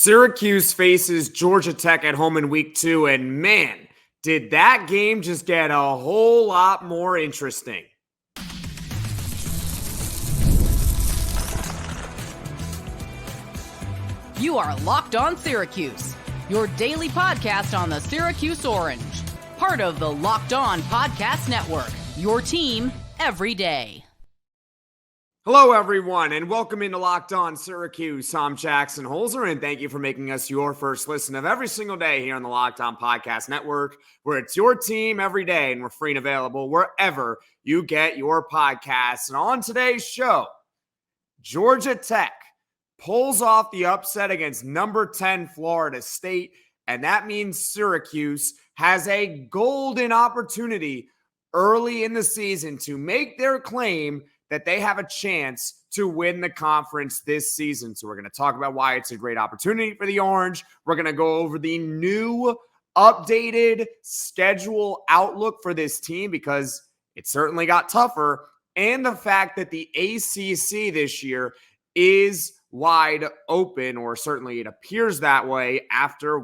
Syracuse faces Georgia Tech at home in week 2, and man, did that game just get a whole lot more interesting. You are Locked On Syracuse, your daily podcast on the Syracuse Orange. Part of the Locked On Podcast Network, your team every day. Hello, everyone, and welcome into Locked On Syracuse. I'm Jackson Holzer, and thank you for making us your first listen of every single day here on the Locked On Podcast Network, where it's your team every day, and we're free and available wherever you get your podcasts. And on today's show, Georgia Tech pulls off the upset against number 10 Florida State, and that means Syracuse has a golden opportunity early in the season to make their claim that they have a chance to win the conference this season. So we're going to talk about why it's a great opportunity for the Orange. We're going to go over the new updated schedule outlook for this team because it certainly got tougher, and the fact that the ACC this year is wide open, or certainly it appears that way after,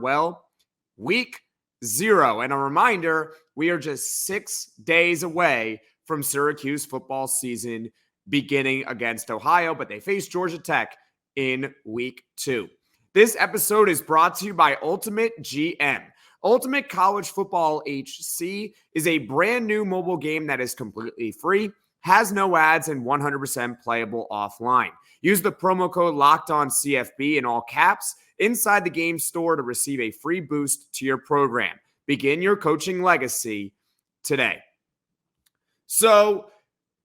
week 0. And a reminder, we are just 6 days away from Syracuse football season beginning against Ohio, but they face Georgia Tech in week 2. This episode is brought to you by Ultimate GM. Ultimate College Football HC is a brand new mobile game that is completely free, has no ads, and 100% playable offline. Use the promo code LOCKEDONCFB in all caps inside the game store to receive a free boost to your program. Begin your coaching legacy today. So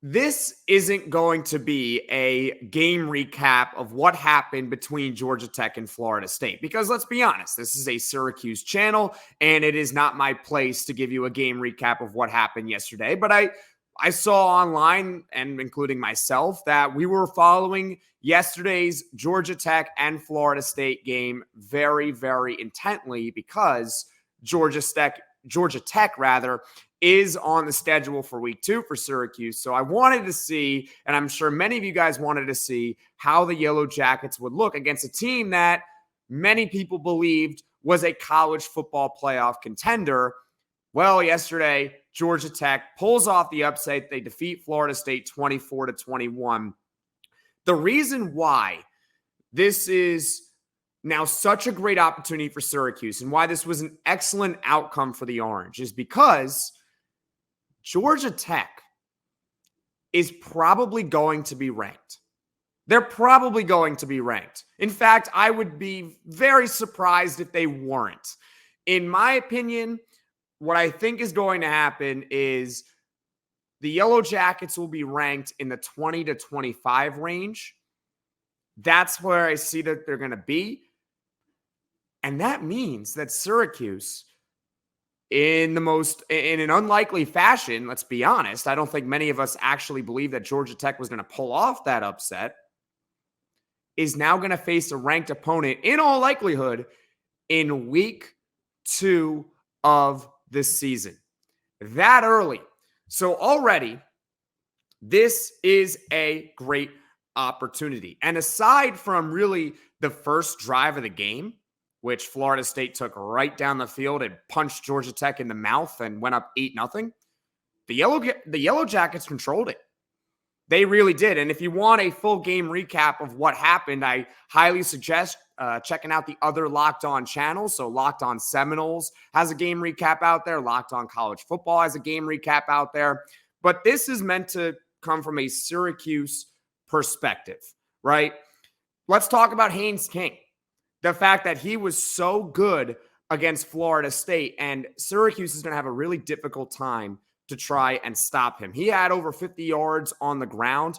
this isn't going to be a game recap of what happened between Georgia Tech and Florida State, because let's be honest, this is a Syracuse channel, and it is not my place to give you a game recap of what happened yesterday. But I saw online, and including myself, that we were following yesterday's Georgia Tech and Florida State game very, very intently because Georgia Tech is on the schedule for week 2 for Syracuse. So I wanted to see, and I'm sure many of you guys wanted to see, how the Yellow Jackets would look against a team that many people believed was a college football playoff contender. Well, yesterday, Georgia Tech pulls off the upset. They defeat Florida State 24-21. The reason why this is now such a great opportunity for Syracuse and why this was an excellent outcome for the Orange is because Georgia Tech is probably going to be ranked. They're probably going to be ranked. In fact, I would be very surprised if they weren't. In my opinion, what I think is going to happen is the Yellow Jackets will be ranked in the 20 to 25 range. That's where I see that they're going to be. And that means that Syracuse, in an unlikely fashion, let's be honest, I don't think many of us actually believe that Georgia Tech was going to pull off that upset, is now going to face a ranked opponent in all likelihood in week 2 of this season. That early. So already, this is a great opportunity. And aside from really the first drive of the game, which Florida State took right down the field and punched Georgia Tech in the mouth and went up 8-0, the Yellow Jackets controlled it. They really did. And if you want a full game recap of what happened, I highly suggest checking out the other Locked On channels. So Locked On Seminoles has a game recap out there. Locked On College Football has a game recap out there. But this is meant to come from a Syracuse perspective, right? Let's talk about Haynes King. The fact that he was so good against Florida State, and Syracuse is going to have a really difficult time to try and stop him. He had over 50 yards on the ground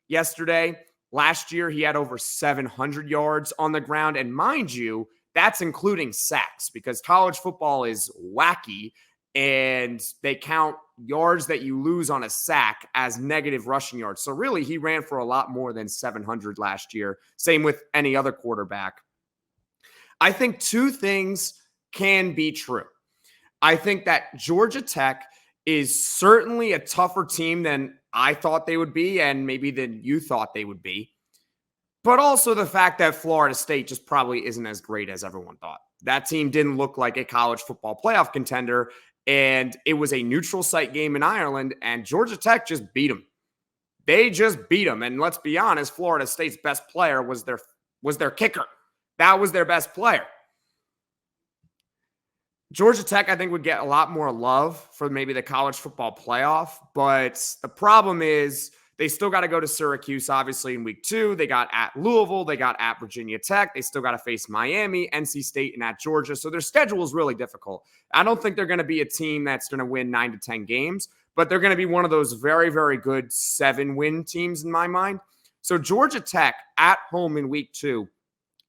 yesterday. Last year, he had over 700 yards on the ground. And mind you, that's including sacks because college football is wacky and they count yards that you lose on a sack as negative rushing yards. So really, he ran for a lot more than 700 last year. Same with any other quarterback. I think two things can be true. I think that Georgia Tech is certainly a tougher team than I thought they would be and maybe than you thought they would be. but also the fact that Florida State just probably isn't as great as everyone thought. That team didn't look like a college football playoff contender, and it was a neutral site game in Ireland, and Georgia Tech just beat them. They just beat them, and let's be honest, Florida State's best player was their kicker. That was their best player. Georgia Tech, I think, would get a lot more love for maybe the college football playoff, but the problem is they still got to go to Syracuse, obviously, in week 2. They got at Louisville. They got at Virginia Tech. They still got to face Miami, NC State, and at Georgia. So their schedule is really difficult. I don't think they're going to be a team that's going to win 9 to 10 games, but they're going to be one of those very, very good 7-win teams in my mind. So Georgia Tech at home in week 2,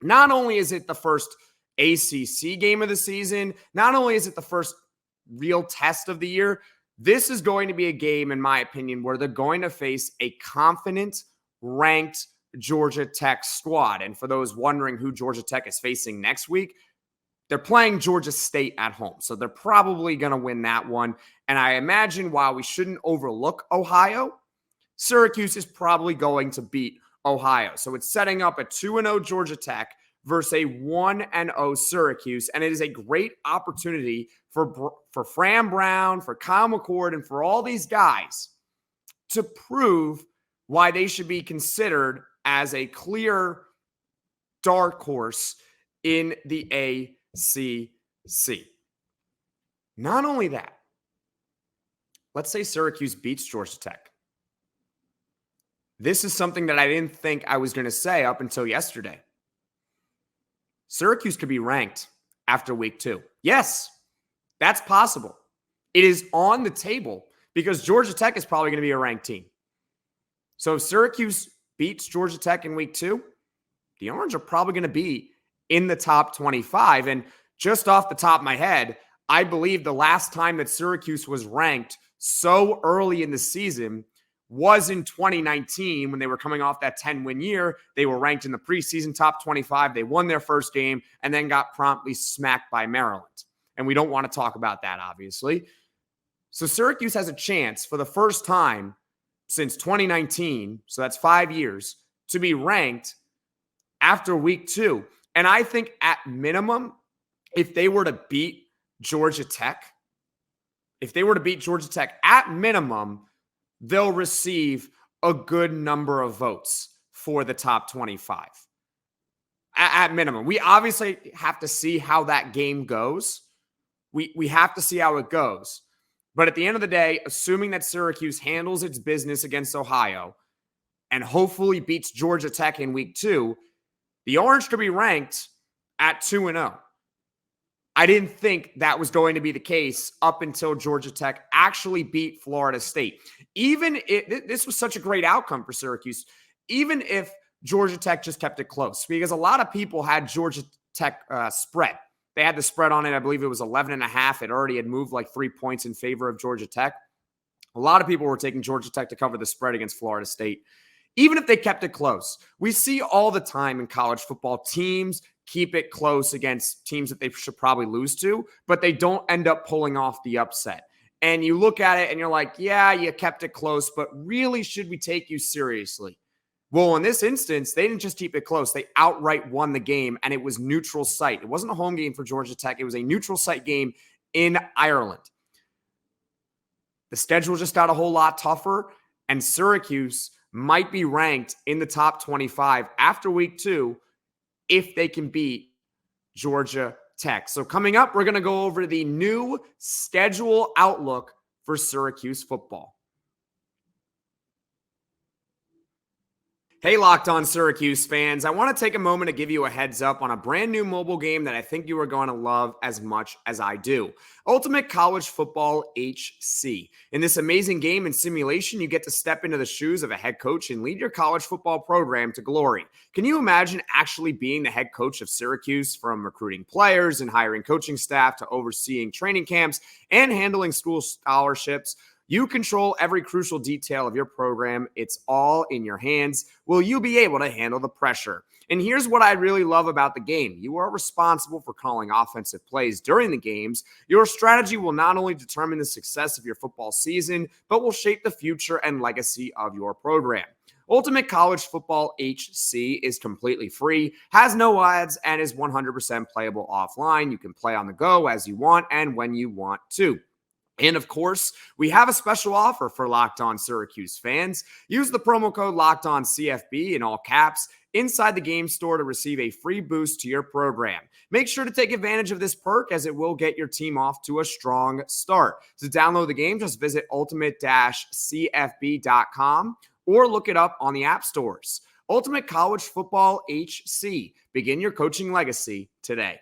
not only is it the first ACC game of the season, not only is it the first real test of the year, this is going to be a game, in my opinion, where they're going to face a confident, ranked Georgia Tech squad. And for those wondering who Georgia Tech is facing next week, they're playing Georgia State at home. So they're probably going to win that one. And I imagine while we shouldn't overlook Ohio, Syracuse is probably going to beat Ohio. So it's setting up a 2-0 Georgia Tech versus a 1-0 Syracuse. And it is a great opportunity for Fran Brown, for Kyle McCord, and for all these guys to prove why they should be considered as a clear dark horse in the ACC. Not only that, let's say Syracuse beats Georgia Tech. This is something that I didn't think I was going to say up until yesterday. Syracuse could be ranked after week 2. Yes, that's possible. It is on the table because Georgia Tech is probably going to be a ranked team. So if Syracuse beats Georgia Tech in week 2, the Orange are probably going to be in the top 25. And just off the top of my head, I believe the last time that Syracuse was ranked so early in the season was in 2019 when they were coming off that 10-win year. They were ranked in the preseason top 25. They won their first game and then got promptly smacked by Maryland. And we don't want to talk about that, obviously. So Syracuse has a chance for the first time since 2019, so that's 5 years, to be ranked after week 2. And I think at minimum, if they were to beat Georgia Tech, at minimum, they'll receive a good number of votes for the top 25. At minimum. We obviously have to see how that game goes. We have to see how it goes. But at the end of the day, assuming that Syracuse handles its business against Ohio and hopefully beats Georgia Tech in week 2, the Orange could be ranked at 2-0. I didn't think that was going to be the case up until Georgia Tech actually beat Florida State. Even if this was such a great outcome for Syracuse, even if Georgia Tech just kept it close, because a lot of people had Georgia Tech spread. They had the spread on it. I believe it was 11.5. It already had moved like 3 points in favor of Georgia Tech. A lot of people were taking Georgia Tech to cover the spread against Florida State. Even if they kept it close, we see all the time in college football, teams keep it close against teams that they should probably lose to, but they don't end up pulling off the upset. And you look at it and you're like, yeah, you kept it close, but really, should we take you seriously? Well, in this instance, they didn't just keep it close. They outright won the game, and it was neutral site. It wasn't a home game for Georgia Tech. It was a neutral site game in Ireland. The schedule just got a whole lot tougher, and Syracuse might be ranked in the top 25 after week 2 if they can beat Georgia Tech. So coming up, we're going to go over the new schedule outlook for Syracuse football. Hey, Locked On Syracuse fans. I want to take a moment to give you a heads up on a brand new mobile game that I think you are going to love as much as I do. Ultimate College Football HC. In this amazing game and simulation, you get to step into the shoes of a head coach and lead your college football program to glory. Can you imagine actually being the head coach of Syracuse, from recruiting players and hiring coaching staff to overseeing training camps and handling school scholarships? You control every crucial detail of your program. It's all in your hands. Will you be able to handle the pressure? And here's what I really love about the game. You are responsible for calling offensive plays during the games. Your strategy will not only determine the success of your football season, but will shape the future and legacy of your program. Ultimate College Football HC is completely free, has no ads, and is 100% playable offline. You can play on the go as you want and when you want to. And of course, we have a special offer for Locked On Syracuse fans. Use the promo code Locked On CFB in all caps inside the game store to receive a free boost to your program. Make sure to take advantage of this perk as it will get your team off to a strong start. To download the game, just visit ultimate-cfb.com or look it up on the app stores. Ultimate College Football HC. Begin your coaching legacy today.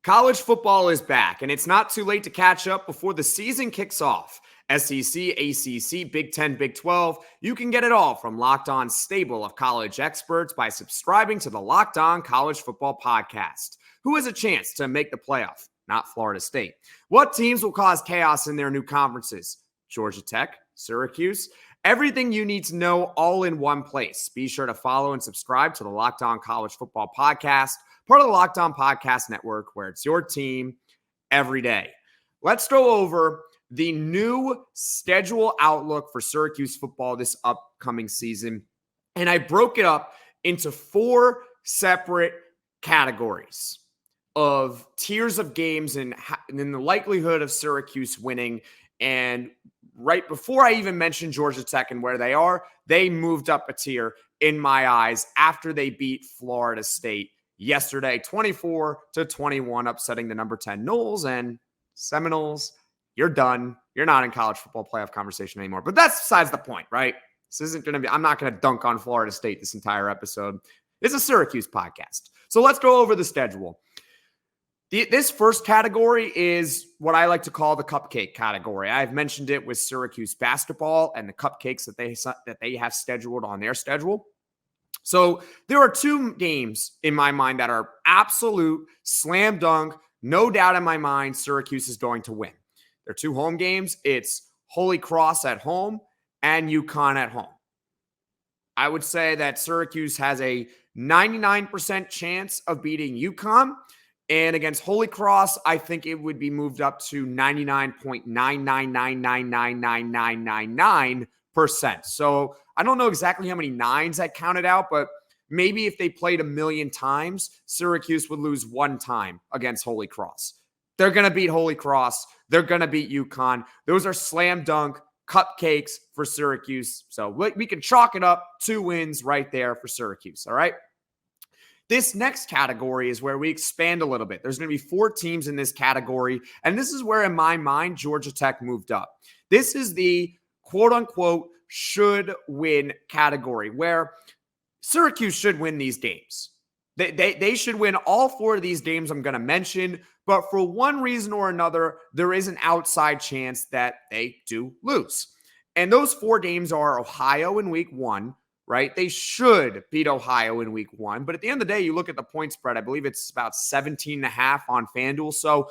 College football is back, and it's not too late to catch up before the season kicks off. SEC, ACC, Big 10, Big 12, you can get it all from Locked On's stable of college experts by subscribing to the Locked On College Football Podcast. Who has a chance to make the playoff? Not Florida State. What teams will cause chaos in their new conferences? Georgia Tech, Syracuse. Everything you need to know all in one place. Be sure to follow and subscribe to the Locked On College Football Podcast, part of the Locked On Podcast Network, where it's your team every day. Let's go over the new schedule outlook for Syracuse football this upcoming season. And I broke it up into 4 separate categories of tiers of games and the likelihood of Syracuse winning. And right before I even mentioned Georgia Tech and where they are, they moved up a tier in my eyes after they beat Florida State yesterday, 24-21, upsetting the number 10 Noles and Seminoles. You're done. You're not in college football playoff conversation anymore. But that's besides the point, right? This isn't going to be, I'm not going to dunk on Florida State this entire episode. It's a Syracuse podcast. So let's go over the schedule. This first category is what I like to call the cupcake category. I've mentioned it with Syracuse basketball and the cupcakes that they have scheduled on their schedule. So there are 2 games in my mind that are absolute slam dunk. No doubt in my mind, Syracuse is going to win. There are 2 home games. It's Holy Cross at home and UConn at home. I would say that Syracuse has a 99% chance of beating UConn. And against Holy Cross, I think it would be moved up to 99.999999999%. So I don't know exactly how many nines I counted out, but maybe if they played 1,000,000 times, Syracuse would lose 1 time against Holy Cross. They're going to beat Holy Cross. They're going to beat UConn. Those are slam dunk cupcakes for Syracuse. So we can chalk it up 2 wins right there for Syracuse. All right. This next category is where we expand a little bit. There's going to be 4 teams in this category. And this is where, in my mind, Georgia Tech moved up. This is the quote unquote should win category where Syracuse should win these games. They should win all 4 of these games I'm going to mention. But for one reason or another, there is an outside chance that they do lose. And those 4 games are Ohio in week 1. Right? They should beat Ohio in week 1. But at the end of the day, you look at the point spread, I believe it's about 17.5 on FanDuel. So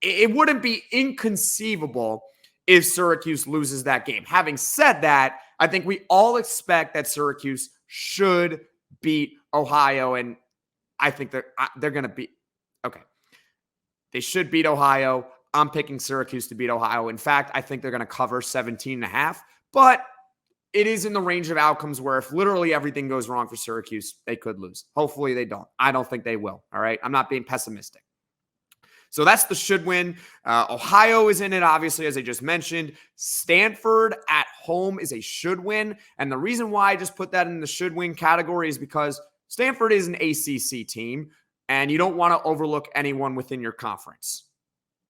it wouldn't be inconceivable if Syracuse loses that game. Having said that, I think we all expect that Syracuse should beat Ohio. And I think they're going to beat. Okay. They should beat Ohio. I'm picking Syracuse to beat Ohio. In fact, I think they're going to cover 17.5. But it is in the range of outcomes where if literally everything goes wrong for Syracuse, they could lose. Hopefully they don't. I don't think they will. All right. I'm not being pessimistic. So that's the should win. Ohio is in it, obviously, as I just mentioned. Stanford at home is a should win. And the reason why I just put that in the should win category is because Stanford is an ACC team, and you don't want to overlook anyone within your conference.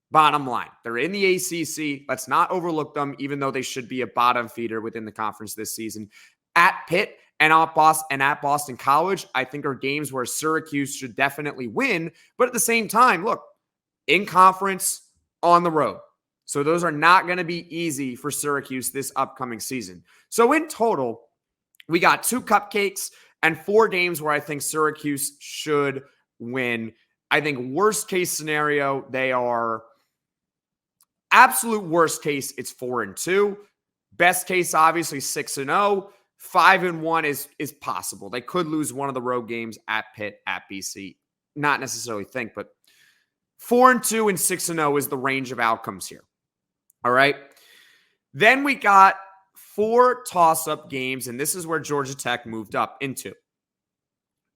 Bottom line, they're in the ACC. Let's not overlook them, even though they should be a bottom feeder within the conference this season. At Pitt and at Boston College, I think are games where Syracuse should definitely win. But at the same time, look, in conference, on the road. So those are not going to be easy for Syracuse this upcoming season. So in total, we got 2 cupcakes and 4 games where I think Syracuse should win. I think worst case scenario, they are absolute worst case, it's 4-2. Best case, obviously 6-0. 5-1 is possible. They could lose one of the road games at Pitt, at BC. Not necessarily think, but 4-2 and 6-0 is the range of outcomes here. All right. Then we got 4 toss-up games, and this is where Georgia Tech moved up into.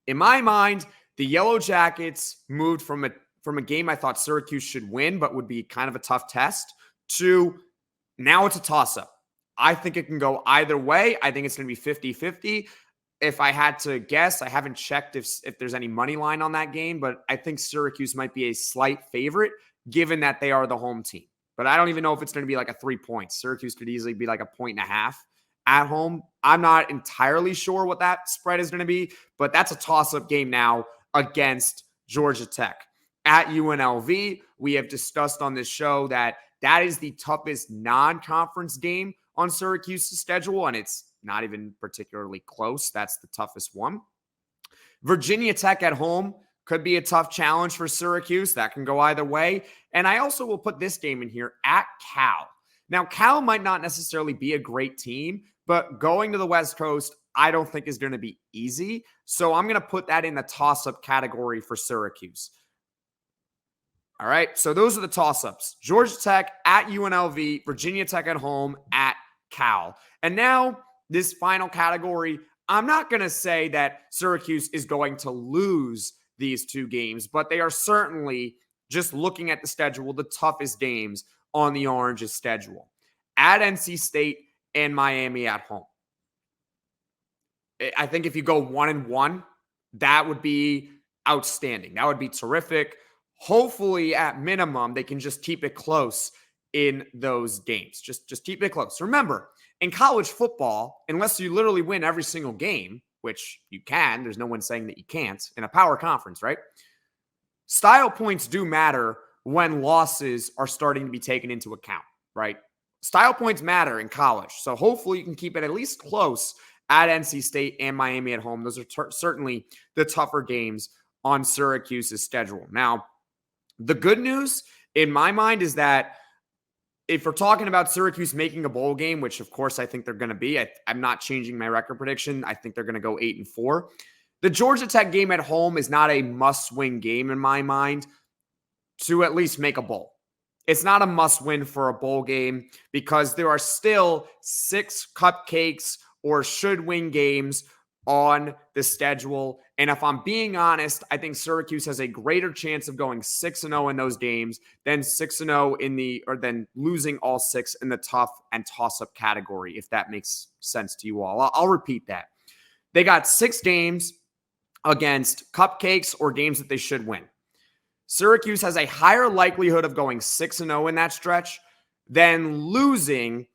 In my mind, the Yellow Jackets moved from a game I thought Syracuse should win, but would be kind of a tough test, to now it's a toss-up. I think it can go either way. I think it's going to be 50-50. If I had to guess, I haven't checked if there's any money line on that game, but I think Syracuse might be a slight favorite given that they are the home team. But I don't even know if it's going to be like a 3 points. Syracuse could easily be like a 1.5 at home. I'm not entirely sure what that spread is going to be, but that's a toss-up game now against Georgia Tech. At UNLV, we have discussed on this show that is the toughest non-conference game on Syracuse's schedule, and it's not even particularly close. That's the toughest one. Virginia Tech at home could be a tough challenge for Syracuse. That can go either way. And I also will put this game in here at Cal. Now, Cal might not necessarily be a great team, but going to the West Coast, I don't think is going to be easy. So I'm going to put that in the toss-up category for Syracuse. All right, so those are the toss-ups. Georgia Tech at UNLV, Virginia Tech at home at Cal. And now this final category, I'm not going to say that Syracuse is going to lose these 2 games, but they are certainly, just looking at the schedule, the toughest games on the Orange's schedule. At NC State and Miami at home. I think if you go 1-1, that would be outstanding. That would be terrific. Hopefully, at minimum, they can just keep it close in those games. Just keep it close. Remember, in college football, unless you literally win every single game, which you can, there's no one saying that you can't, in a power conference, right? Style points do matter when losses are starting to be taken into account, right? Style points matter in college. So hopefully you can keep it at least close at NC State and Miami at home. Those are certainly the tougher games on Syracuse's schedule. Now, the good news in my mind is that if we're talking about Syracuse making a bowl game, which of course I think they're going to be, I'm not changing my record prediction. I think they're going to go 8-4. The Georgia Tech game at home is not a must-win game in my mind to at least make a bowl. It's not a must-win for a bowl game because there are still 6 cupcakes or should-win games on the schedule. And if I'm being honest, I think Syracuse has a greater chance of going 6-0 in those games than 6-0 than losing all 6 in the tough and toss-up category, if that makes sense to you all. I'll repeat that. They got 6 games against cupcakes or games that they should win. Syracuse has a higher likelihood of going 6-0 in that stretch than losing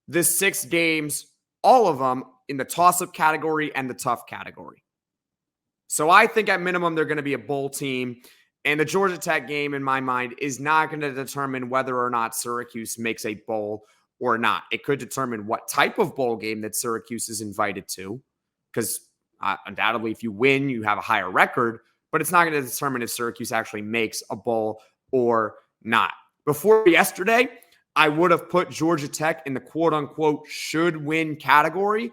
the 6 games, all of them, in the toss-up category and the tough category. So I think at minimum they're going to be a bowl team, and the Georgia Tech game, in my mind, is not going to determine whether or not Syracuse makes a bowl or not. It could determine what type of bowl game that Syracuse is invited to, because undoubtedly if you win, you have a higher record, but it's not going to determine if Syracuse actually makes a bowl or not. Before yesterday, I would have put Georgia Tech in the quote-unquote should-win category.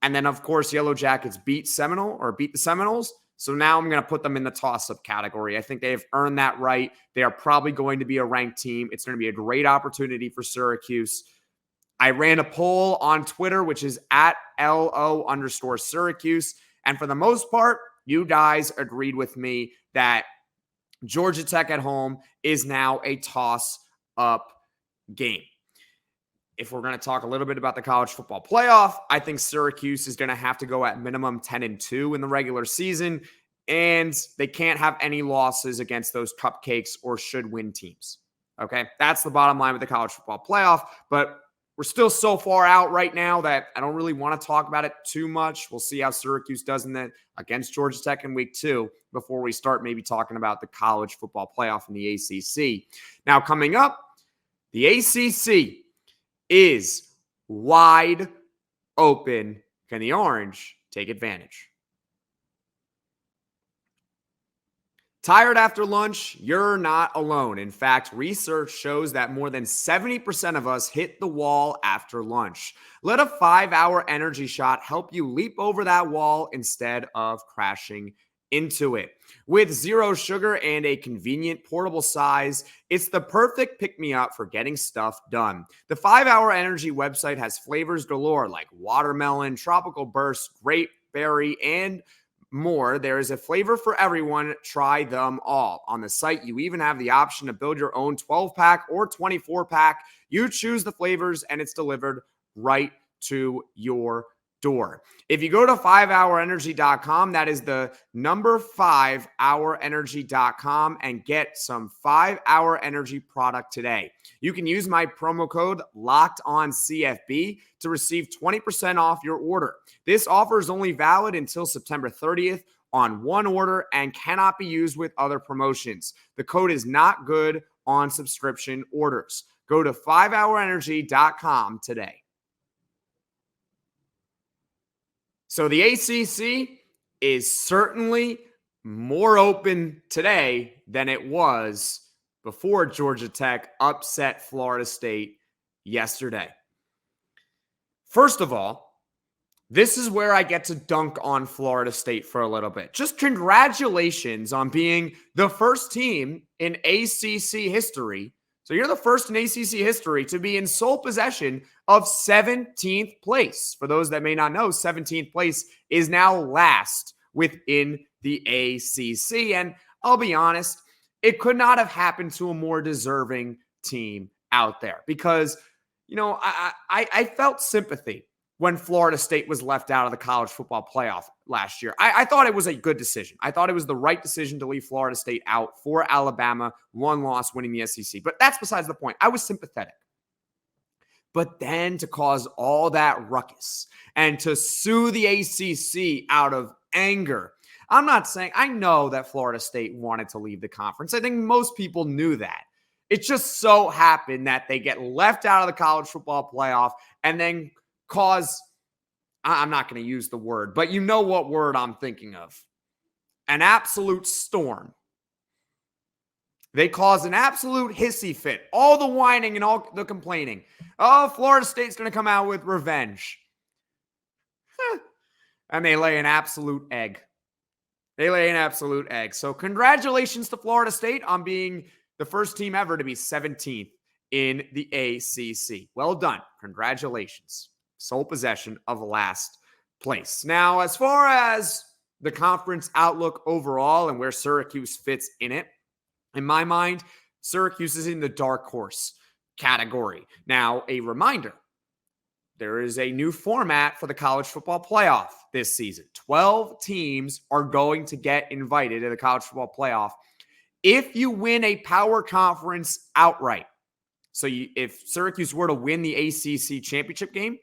And then, of course, Yellow Jackets beat the Seminoles. So now I'm going to put them in the toss-up category. I think they have earned that right. They are probably going to be a ranked team. It's going to be a great opportunity for Syracuse. I ran a poll on Twitter, which is at @LO_Syracuse. And for the most part, you guys agreed with me that Georgia Tech at home is now a toss-up game. If we're going to talk a little bit about the college football playoff, I think Syracuse is going to have to go at minimum 10-2 in the regular season, and they can't have any losses against those cupcakes or should-win teams. Okay, that's the bottom line with the college football playoff, but we're still so far out right now that I don't really want to talk about it too much. We'll see how Syracuse does in that against Georgia Tech in week 2 before we start maybe talking about the college football playoff in the ACC. Now, coming up, the ACC is wide open. Can the Orange take advantage? Tired after lunch? You're not alone. In fact, research shows that more than 70% of us hit the wall after lunch. Let a 5-hour energy shot help you leap over that wall instead of crashing into it. With zero sugar and a convenient portable size, it's the perfect pick-me-up for getting stuff done. The 5-Hour Energy website has flavors galore like watermelon, tropical burst, grape, berry, and more. There is a flavor for everyone. Try them all. On the site, you even have the option to build your own 12-pack or 24-pack. You choose the flavors and it's delivered right to your door. If you go to 5hourenergy.com, that is the number 5hourenergy.com, and get some 5-Hour Energy product today. You can use my promo code LOCKEDONCFB to receive 20% off your order. This offer is only valid until September 30th on one order and cannot be used with other promotions. The code is not good on subscription orders. Go to 5hourenergy.com today. So the ACC is certainly more open today than it was before Georgia Tech upset Florida State yesterday. First of all, this is where I get to dunk on Florida State for a little bit. Just congratulations on being the first team in ACC history. So you're the first in ACC history to be in sole possession of 17th place. For those that may not know, 17th place is now last within the ACC. And I'll be honest, it could not have happened to a more deserving team out there because, you know, I felt sympathy when Florida State was left out of the college football playoff last year. I thought it was a good decision. I thought it was the right decision to leave Florida State out for Alabama, one loss winning the SEC. But that's besides the point. I was sympathetic. But then to cause all that ruckus and to sue the ACC out of anger, I'm not saying, I know that Florida State wanted to leave the conference. I think most people knew that. It just so happened that they get left out of the college football playoff and then cause, I'm not going to use the word, but you know what word I'm thinking of. An absolute storm. They cause an absolute hissy fit. All the whining and all the complaining. Oh, Florida State's going to come out with revenge. And they lay an absolute egg. So congratulations to Florida State on being the first team ever to be 17th in the ACC. Well done. Congratulations. Sole possession of last place. Now, as far as the conference outlook overall and where Syracuse fits in it, in my mind, Syracuse is in the dark horse category. Now, a reminder, there is a new format for the college football playoff this season. 12 teams are going to get invited to the college football playoff if you win a power conference outright. So if Syracuse were to win the ACC championship game,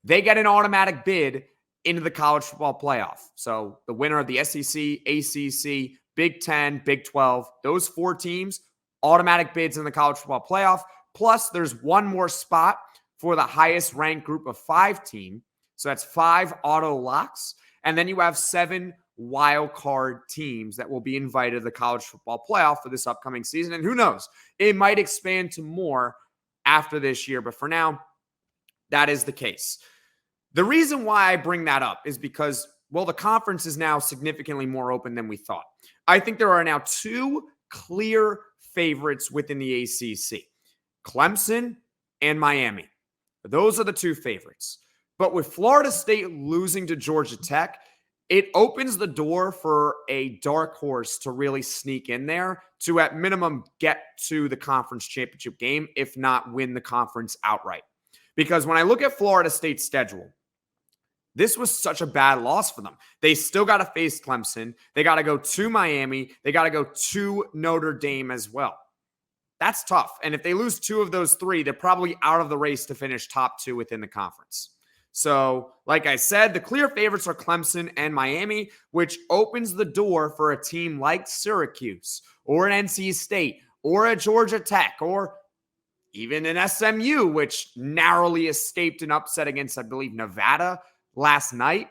they get an automatic bid into the college football playoff. So the winner of the SEC, ACC, Big 10, Big 12, those 4 teams, automatic bids in the college football playoff. Plus, there's one more spot for the highest ranked group of 5 team. So that's 5 auto locks. And then you have 7 wild card teams that will be invited to the college football playoff for this upcoming season. And who knows, it might expand to more after this year. But for now, that is the case. The reason why I bring that up is because, well, the conference is now significantly more open than we thought. I think there are now 2 clear favorites within the ACC, Clemson and Miami. Those are the 2 favorites. But with Florida State losing to Georgia Tech, it opens the door for a dark horse to really sneak in there to, at minimum, get to the conference championship game, if not win the conference outright. Because when I look at Florida State's schedule, this was such a bad loss for them. They still got to face Clemson. They got to go to Miami. They got to go to Notre Dame as well. That's tough. And if they lose 2 of those 3, they're probably out of the race to finish top 2 within the conference. So, like I said, the clear favorites are Clemson and Miami, which opens the door for a team like Syracuse or an NC State or a Georgia Tech or even an SMU, which narrowly escaped an upset against, I believe, Nevada last night.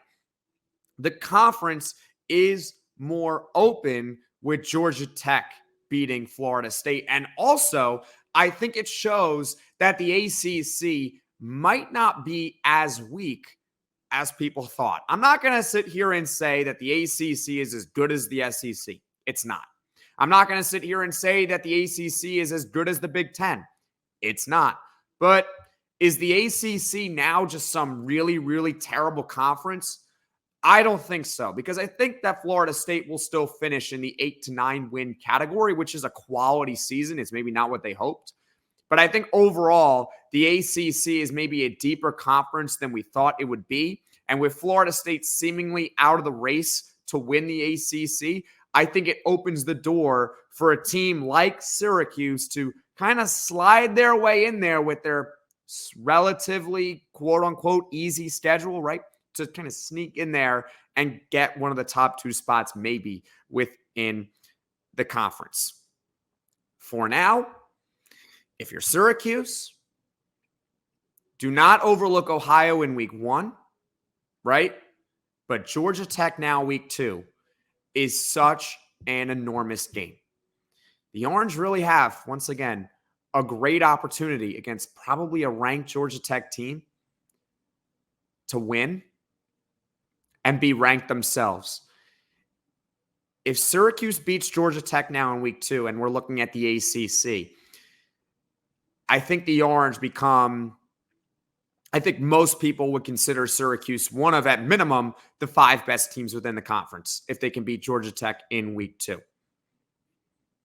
The conference is more open with Georgia Tech beating Florida State. And also, I think it shows that the ACC might not be as weak as people thought. I'm not going to sit here and say that the ACC is as good as the SEC. It's not. I'm not going to sit here and say that the ACC is as good as the Big Ten. It's not. But is the ACC now just some really, really terrible conference? I don't think so, because I think that Florida State will still finish in the 8 to 9 win category, which is a quality season. It's maybe not what they hoped. But I think overall, the ACC is maybe a deeper conference than we thought it would be. And with Florida State seemingly out of the race to win the ACC, I think it opens the door for a team like Syracuse to kind of slide their way in there with their relatively quote-unquote easy schedule, right? To kind of sneak in there and get one of the top 2 spots maybe within the conference. For now, if you're Syracuse, do not overlook Ohio in week 1, right? But Georgia Tech now week 2 is such an enormous game. The Orange really have, once again, a great opportunity against probably a ranked Georgia Tech team to win and be ranked themselves. If Syracuse beats Georgia Tech now in week 2, and we're looking at the ACC, I think the Orange I think most people would consider Syracuse one of, at minimum, the 5 best teams within the conference if they can beat Georgia Tech in week 2.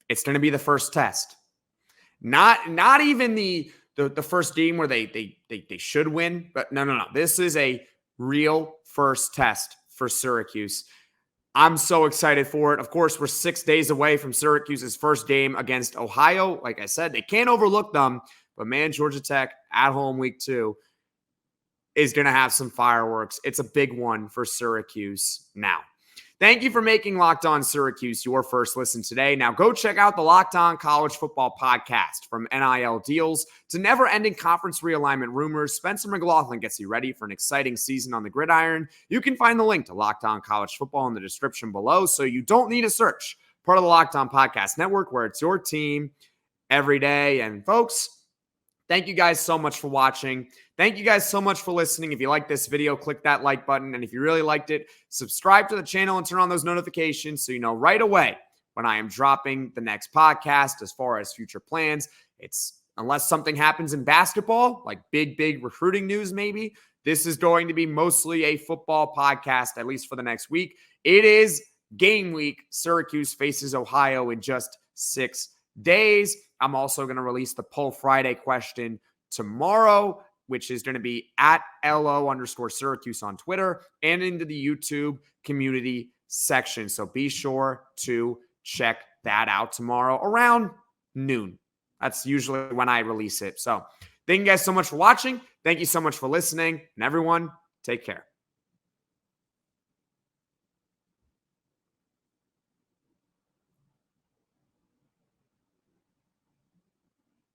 It's going to be the first test. Not even the first game where they should win, but no. This is a real first test for Syracuse. I'm so excited for it. Of course, we're 6 days away from Syracuse's first game against Ohio. Like I said, they can't overlook them, but man, Georgia Tech at home week 2 is going to have some fireworks. It's a big one for Syracuse now. Thank you for making Locked On Syracuse your first listen today. Now go check out the Locked On College Football Podcast. From NIL deals to never-ending conference realignment rumors, Spencer McLaughlin gets you ready for an exciting season on the gridiron. You can find the link to Locked On College Football in the description below, so you don't need to search. Part of the Locked On Podcast Network, where it's your team every day. And folks, thank you guys so much for watching. Thank you guys so much for listening. If you like this video, click that like button. And if you really liked it, subscribe to the channel and turn on those notifications so you know right away when I am dropping the next podcast. As far as future plans, it's unless something happens in basketball, like big recruiting news maybe, this is going to be mostly a football podcast, at least for the next week. It is game week. Syracuse faces Ohio in just 6 days. I'm also going to release the Poll Friday question tomorrow, which is going to be at LO_Syracuse on Twitter and into the YouTube community section. So be sure to check that out tomorrow around noon. That's usually when I release it. So thank you guys so much for watching. Thank you so much for listening. And everyone, take care.